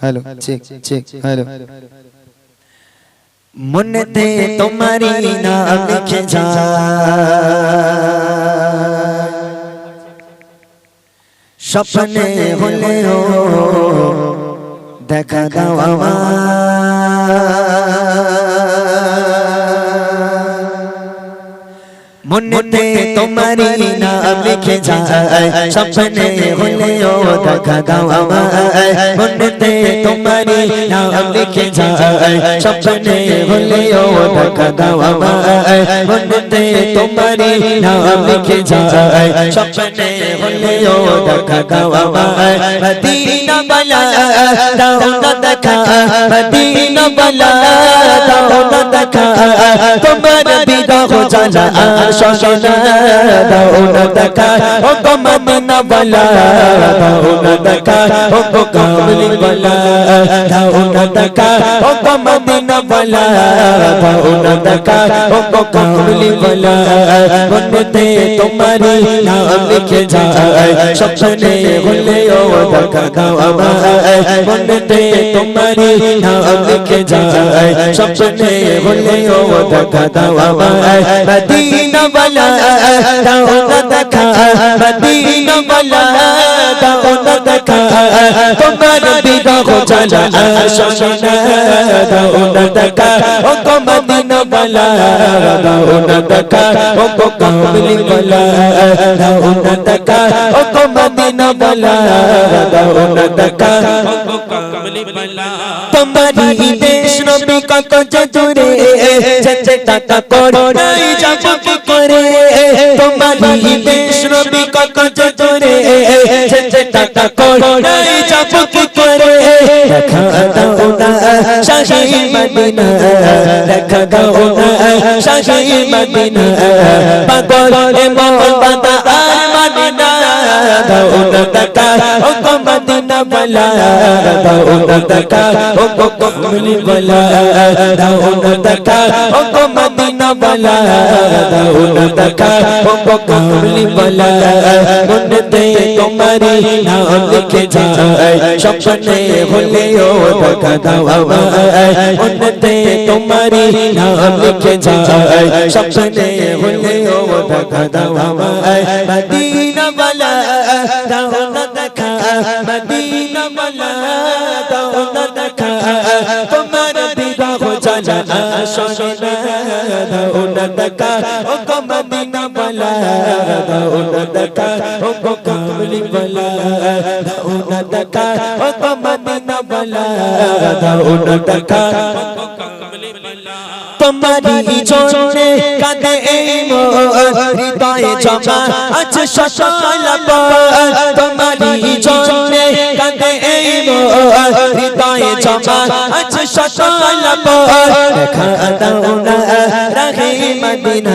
Hello check check hello मुन्नते तुम्हारी नाम लिखे যায় স্বপ্নে হলেও দেখা দাও मुन्नते तुम्हारी नाम लिखे जाए सपने होलेओ দেখা দাও मुन्नते तुम्हारी नाम लिखे जाए सपने होलेओ দেখা দাও मुन्नते तुम्हारी नाम लिखे जाए सपने होलेओ দেখা দাও मदीना वाला दाओ न দেখা मदीना वाला दाओ न দেখা तुम्हारे बिना हो जाना शोना दाओ न দেখা ओ को मदीना वाला दाओ न দেখা ओ को कामली वाला दाओ न দেখা ओ को मदीना वाला दाओ न দেখা ओ को कामली वाला मुन्नते तुम्हारी नाम लिखे जाए सपने होलेओ দেখা দাও मुन्नते तुम्हारी नाम लिखे जाए सपने होलेओ দেখা দাও मदीना वाला दाओ न দেখা मदीना वाला दाओ न দেখা तुम्हारे बिना हो जाना शोना दाओ न দেখা ओ को मदीना वाला दाओ न দেখা ओ को कामली वाला दाओ न দেখা ओ को मदीना वाला दाओ न দেখা ओ को कामली वाला तुम्हारी देश नबी का कुछ दूरे जैसे टाका करो नहीं जाबो की करे तुम्हारी देश नबी का कुछ दूरे जैसे टाका करो नहीं जाबो की करे देखा दाओ ना शाही मदीना देखा दाओ ना शाही मदीना पागल ए मोहब्बत आए मदीना दाओ ना देखा ओ को मदीना वाला दाओ ना देखा ओ को कमली वाला दाओ न দেখা ओ को मदीना वाला दाओ न দেখা ओ को कमली वाला मुन्नते तुम्हारी नाम लिखे जाए सपने होलेओ দেখা দাও मुन्नते तुम्हारी नाम लिखे जाए सपने होलेओ দেখা দাও मदीना वाला दाओ न দেখা मदीना वाला दाओ न দেখা तुम्हारे बिना हो जाना शोना दाओ न দেখা ओ को मदीना वाला दाओ न দেখা ओ को कामली वाला दाओ न দেখা ओ को मदीना वाला दाओ न দেখা ओ को कामली वाला तुम्हारी जोड़े कांदे हृदय जमा आज शशाला तुम्हारी जोड़े कांदे हृदय जमा आज शशाला देखा दाओ ना रही मदीना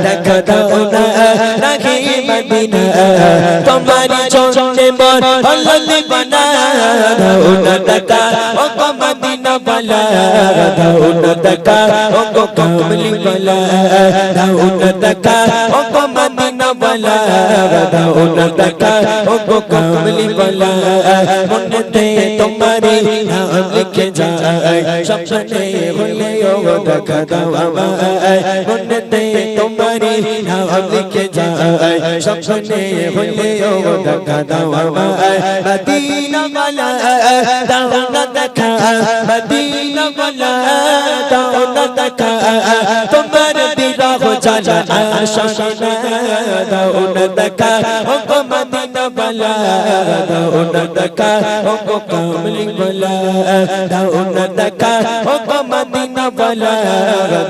देखा दाओ ना रही मदीना तुम्हारी जोड़े मोर हल्ली बना दाओ ना देखा ओ को मदीना वाला दाओ ना देखा ओ को कामली वाला दाओ न দেখা ओ को मदीना वाला दाओ न দেখা ओ को कामली वाला मुन्नते तुम्हारी नाम लिखे जाए सपने होलेओ দেখা দাও मुन्नते तुम्हारी नाम लिखे जाए सपने होलेओ দেখা দাও मदीना वाला दाओ न দেখা मदीना वाला दाओ न দেখা तुम्हारे बिना हो जाना शोना दाओ न দেখা ओ को मदीना वाला दाओ न দেখা ओ को कामली वाला दाओ न দেখা ओ को मदीना वाला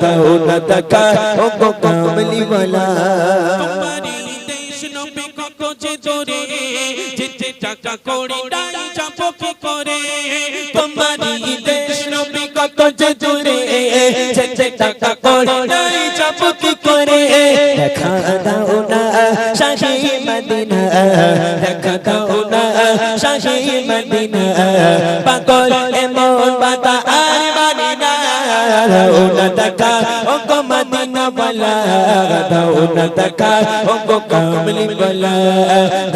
दाओ न দেখা ओ को कामली वाला तुम्हारी देश नबी का कुछ दूरे जिते टाका कोड़ी डाई जाबो की करे तुम्हारी देश नबी का कुछ दूरे जिते टाका कोड़ी डाई जाबो की करे देखा दाओ ना शाही मदीना देखा दाओ ना शाही मदीना पागल ए मोहब्बत आए मदीना दाओ ना দেখা ओ को मदीना वाला दाओ न দেখা ओ को कामली वाला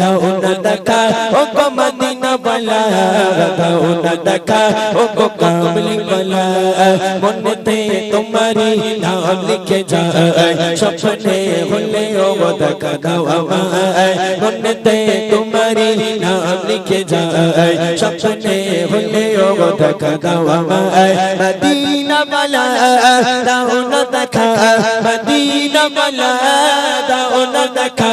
दाओ न দেখা ओ को मदीना वाला वाला दाओ ना দেখা ও গো কামলি वाला মনেতে তোমারি নাম লিখে যায় স্বপ্নে হলেও দেখা দাও আমায় মনেতে তোমারি নাম লিখে যায় স্বপ্নে হলেও দেখা দাও আমায় মদিনা वाला দাও না দেখা মদিনা वाला দাও না দেখা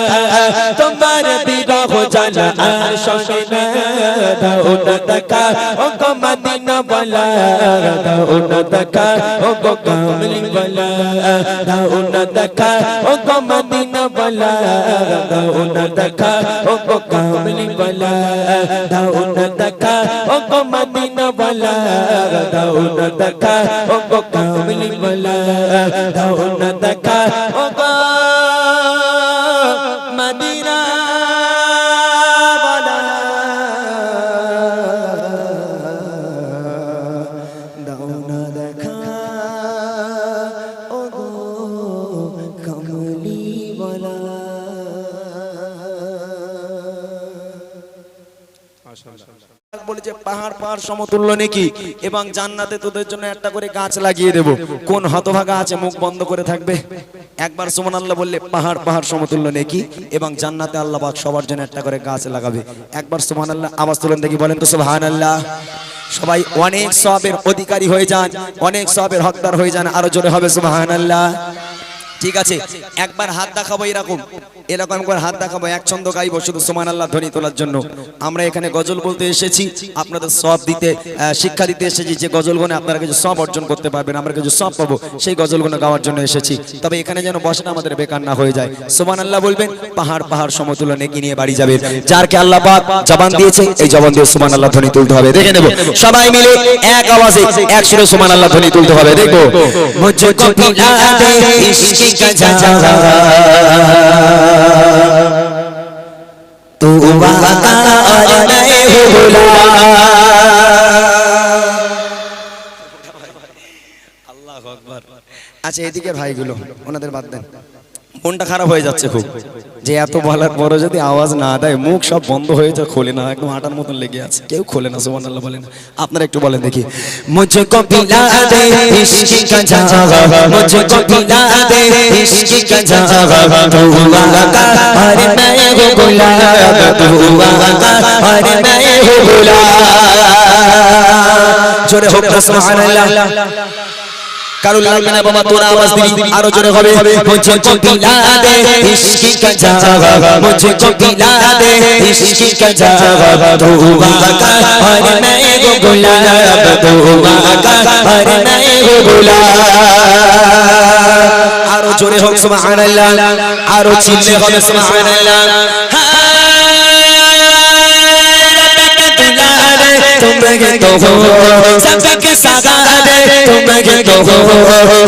তোমার বিরহ জানা আর শোনে না দাও না দেখা ও গো মদিনা वाला দাও না দেখা ও গো কামলি वाला দাও না দেখা ও গো মদিনা वाला দাও না দেখা ও গো কামলি वाला দাও না দেখা ও গো মদিনা वाला দাও না দেখা ও গো কামলি वाला দাও না দেখা ও গো মদিনা वाला দাও না দেখা ও গো কামলি वाला বলে যে পাহাড় পাহাড় সমতুল্য নেকি এবং জান্নাতে তোদের জন্য একটা করে গাছ লাগিয়ে দেব। কোন হতভাগা আছে মুখ বন্ধ করে থাকবে? একবার সুবহানাল্লাহ বললে পাহাড় পাহাড় সমতুল্য নেকি এবং জান্নাতে আল্লাহ পাক সবার জন্য একটা করে গাছ লাগাবে। একবার সুবহানাল্লাহ আওয়াজ তুলেন দেখি, বলেন তো সুবহানাল্লাহ। সবাই অনেক সওয়াবের অধিকারী হয়ে যান, অনেক সওয়াবের হকদার হয়ে যান, আরো জোরে হবে সুবহানাল্লাহ। ঠিক আছে, একবার হাত দেখাবো, এরকম এরকম করে হাত দেখাবো, এক ছন্দ গাইবো শুধু সুবহানাল্লাহ ধ্বনি তোলার জন্য। আমরা এখানে গজল বলতে এসেছি, আপনাদের সওয়াব দিতে, শিক্ষা দিতে এসেছি যে গজল গানে আপনারা কিছু সওয়াব অর্জন করতে পারবেন, আমরা কিছু সওয়াব পাবো, সেই গজলগুলো গাওয়ার জন্য এসেছি। তবে এখানে যেন বসেন আমাদের বেকার না হয়ে যায়। সুবহানাল্লাহ বলবেন, পাহাড় পাহাড় সমতুল্য নেকি নিয়ে বাড়ি যাবে। যারকে আল্লাহ পাক জবান দিয়েছে, এই জবান দিয়ে সুবহানাল্লাহ ধ্বনি তুলতে হবে। দেখে নেব সবাই মিলে এক আওয়াজে এক সুরে সুবহানাল্লাহ ধ্বনি তুলতে হবে। দেখো মুঝকো পিলা দে ইশক का जावा तू वाका और मैं हूँ भुला। আল্লাহু আকবার। আচ্ছা এদিকে ভাইগুলো ওনাদের বাদ দেন, মনটা খারাপ হয়ে যাচ্ছে খুব যে এত বলার পরও যদি আওয়াজ না দেয়, মুখ সব বন্ধ হয়ে যায়, খোলে না, একদম আটার মতন লেগে আছে, কেউ খোলে না। সুবহানাল্লাহ বলেন, আপনারা একটু বলেন দেখি। মুঝকো পিলা দে ইশক কা জাওয়া মুঝকো পিলা দে ইশক কা জাওয়া তু ওয়াকা और मैं हूँ गुलाब तू वाका और मैं हूँ गुलाब। जोरे हो सुबहानाल्लाह। কারো লাগবে না বাবা, তোরা আওয়াজ দিবি, আরো জোরে হবে। মুঝকো পিলা দে ইশক কা জাওয়া মুঝকো পিলা দে ইশক কা জাওয়া তু ওয়াকা और मैं हूँ गुलाब तू वाका और मैं हूँ गुलाब। আরো জোরে হোক সুবহানাল্লাহ, আরো চিল্লে হবে সুবহানাল্লাহ। तुम के तो हो सबके सगारे, तुम के तो हो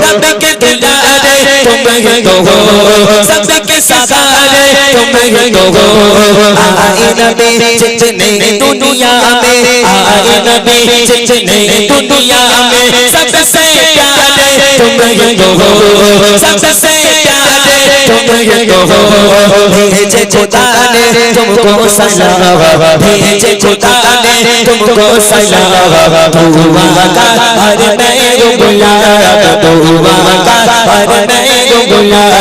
रब के दुलारे, तुम के तो हो सबके सगारे, तुम के तो हो आए नबी जितने दुनिया में, आए नबी जितने दुनिया में सबसे प्यारे, तुम के तो हो सबसे प्यारे, तुम के तो हो भेजे खुदा ने तुमको सलाम, भेजे खुदा ने तुमको सलाम तू वाका और मैं हूँ गुलाब तू वाका और मैं हूँ गुलाब।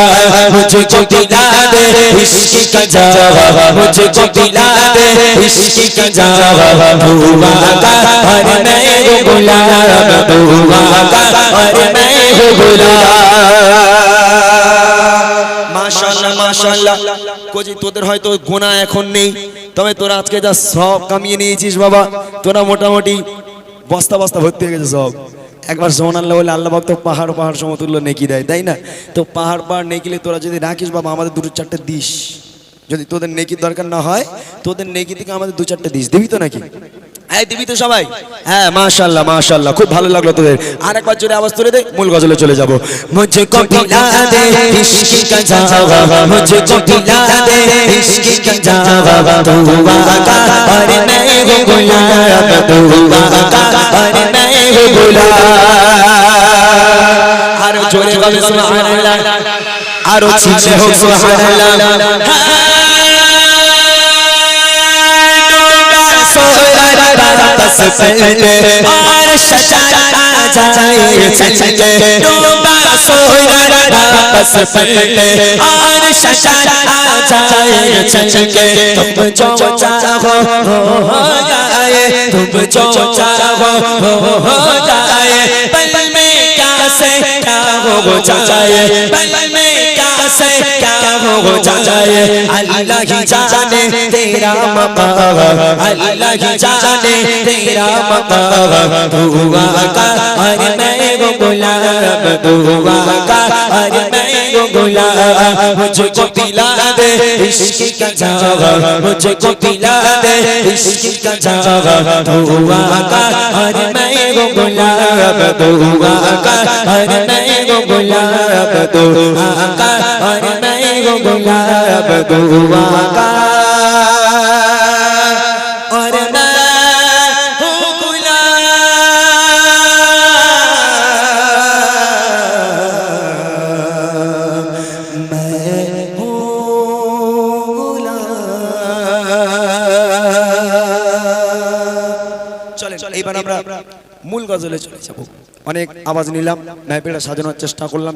मुझको पिला दे इश्क का जावा मुझको पिला दे इश्क का जावा तू वाका और मैं हूँ गुलाब तू वाका और मैं हूँ गुलाब। মাশাআল্লাহ মাশাআল্লাহ। কোজি তোদের হয়তো গোনা এখন নেই, তবে তোরা আজকে যা সব কামিয়ে নিয়েছিস বাবা, তোরা মোটামুটি বস্তা বস্তা ভর্তি হয়ে গেছে সব। একবার সুবহানাল্লাহ বলে আল্লাহ পাক তো পাহাড় পাহাড় সমতুল্য নেকি দেয়, তাই না? তো পাহাড় পাহাড় নেকিলে তোরা যদি রাখিস বাবা, আমাদের দুটো চারটে দিস। যদি তোদের নেকির দরকার না হয়, তোদের নেকি থেকে আমাদের দু চারটে দিস, দিবি তো নাকি? হ্যাঁ দিবি তো সবাই? হ্যাঁ মাশাআল্লাহ মাশাআল্লাহ, খুব ভালো লাগলো তোদের। আরেকবার জোরে আওয়াজ তুলে দে, মূল গজলে চলে যাব। মুঝকো পিলা দে ইশক কা জাওয়া মুঝকো পিলা দে ইশক কা জাওয়া তু ওয়াকা और मैं हूँ गुलाब तू वाका और मैं हूँ गुलाब। আরো জোরে বল সুবহানাল্লাহ, আরো চিল্লে হোক সুবহানাল্লাহ। पलटे और सजाया जाए चलके डूबा सोया वापस पलटे और सजाया जाए चलके तुम जो चाहो हो जाए तुम जो चाहो हो जाए पल में क्या से क्या हो जाए पल में क्या से क्या हो जाए अल्लाह ही जाने तेरा मकाम अल्लाह ही जाने तेरा मकाम दुआ का और मैं वो गुलाब दुआ का और मैं वो गुलाब मुझको पिला दे इश्क का जाम मुझको पिला दे इश्क का जाम दुआ का और मैं वो गुलाब दुआ का और मैं वो गुलाब दुआ का और मैं वो गुलाब दुआ का और मैं हूँ गुलाब मैं हूँ गुलाब। চলেন এইবার আমরা মূল গজলে চলে যাব। অনেক আওয়াজ নিলাম, মেহফিলটা সাজানোর চেষ্টা করলাম।